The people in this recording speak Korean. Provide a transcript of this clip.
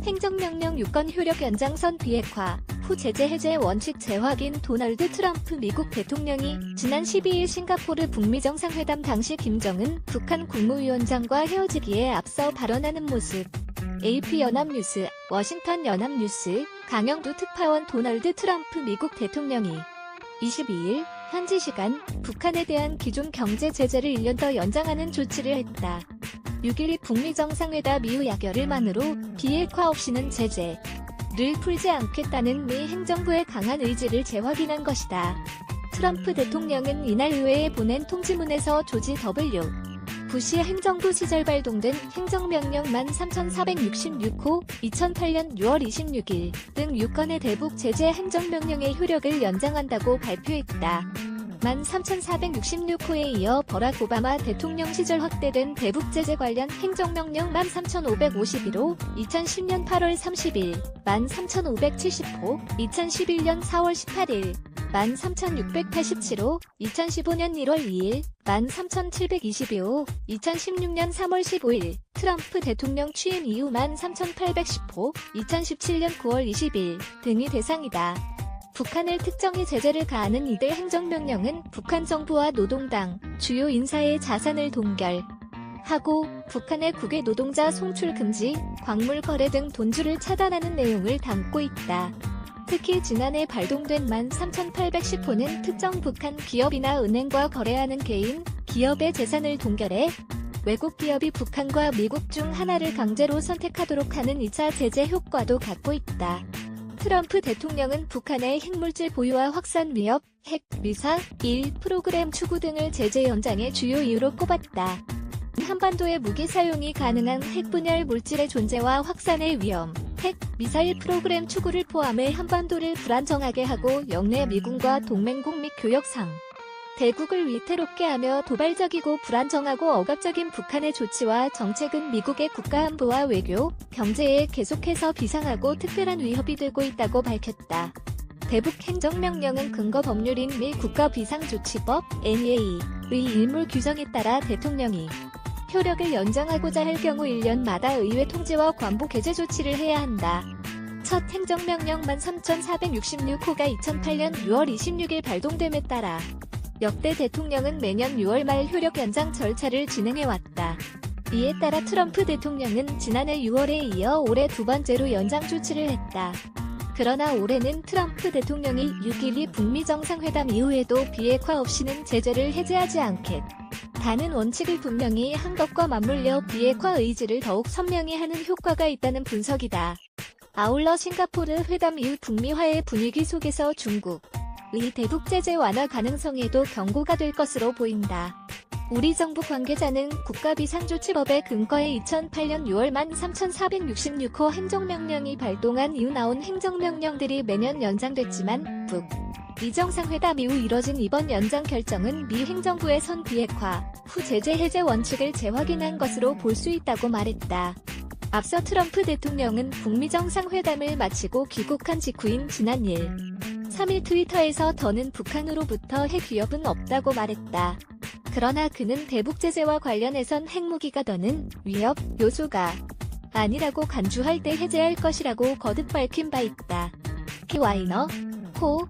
행정명령 유권 효력 연장선 비핵화 후 제재 해제 원칙 재확인. 도널드 트럼프 미국 대통령이 지난 12일 싱가포르 북미 정상회담 당시 김정은 북한 국무위원장과 헤어지기에 앞서 발언하는 모습. AP 연합뉴스, 워싱턴 연합뉴스, 강영두 특파원. 도널드 트럼프 미국 대통령이 22일 현지 시간 북한에 대한 기존 경제 제재를 1년 더 연장하는 조치를 했다. 6일 북미 정상회담 이후 약열일만으로 비핵화 없이는 제재를 풀지 않겠다는 미 행정부의 강한 의지를 재확인한 것이다. 트럼프 대통령은 이날 의회에 보낸 통지문에서 조지 W. 부시 행정부 시절 발동된 행정명령 13466호 2008년 6월 26일 등 6건의 대북 제재 행정명령의 효력을 연장한다고 발표했다. 13466호에 이어 버락 오바마 대통령 시절 확대된 대북 제재 관련 행정명령 13551호 2010년 8월 30일, 13570호 2011년 4월 18일, 13687호 2015년 1월 2일, 13722호 2016년 3월 15일, 트럼프 대통령 취임 이후 13810호 2017년 9월 20일 등이 대상이다. 북한을 특정히 제재를 가하는 이들 행정명령은 북한 정부와 노동당, 주요 인사의 자산을 동결하고 북한의 국외 노동자 송출 금지, 광물 거래 등 돈주를 차단하는 내용을 담고 있다. 특히 지난해 발동된 13810호는 특정 북한 기업이나 은행과 거래하는 개인, 기업의 재산을 동결해 외국 기업이 북한과 미국 중 하나를 강제로 선택하도록 하는 2차 제재 효과도 갖고 있다. 트럼프 대통령은 북한의 핵물질 보유와 확산 위협, 핵, 미사, 1. 프로그램 추구 등을 제재 연장의 주요 이유로 꼽았다. 한반도의 무기 사용이 가능한 핵분열 물질의 존재와 확산의 위험, 핵, 미사일 프로그램 추구를 포함해 한반도를 불안정하게 하고 영내 미군과 동맹국 및 교역상 대국을 위태롭게 하며 도발적이고 불안정하고 억압적인 북한의 조치와 정책은 미국의 국가안보와 외교, 경제에 계속해서 비상하고 특별한 위협이 되고 있다고 밝혔다. 대북 행정명령은 근거 법률인 미 국가비상조치법 (NEA의) 일몰 규정에 따라 대통령이 효력을 연장하고자 할 경우 1년마다 의회 통지와 관보 개재 조치를 해야 한다. 첫 행정명령 13466호가 2008년 6월 26일 발동됨에 따라 역대 대통령은 매년 6월 말 효력 연장 절차를 진행해왔다. 이에 따라 트럼프 대통령은 지난해 6월에 이어 올해 두 번째로 연장 조치를 했다. 그러나 올해는 트럼프 대통령이 6일이 북미 정상회담 이후에도 비핵화 없이는 제재를 해제하지 않겠다는 원칙을 분명히 한 것과 맞물려 비핵화 의지를 더욱 선명히 하는 효과가 있다는 분석이다. 아울러 싱가포르 회담 이후 북미 화해 분위기 속에서 중국 의 대북 제재 완화 가능성에도 경고가 될 것으로 보인다. 우리 정부 관계자는 국가비상조치법의 근거에 2008년 6월 13466호 행정명령이 발동한 이후 나온 행정명령들이 매년 연장됐지만 북미 정상회담 이후 이뤄진 이번 연장 결정은 미 행정부의 선 비핵화 후 제재 해제 원칙을 재확인한 것으로 볼 수 있다고 말했다. 앞서 트럼프 대통령은 북미 정상회담을 마치고 귀국한 직후인 지난 3일 트위터에서 더는 북한으로부터 핵 위협은 없다고 말했다. 그러나 그는 대북 제재와 관련해선 핵무기가 더는 위협 요소가 아니라고 간주할 때 해제할 것이라고 거듭 밝힌 바 있다. 키와이너, 호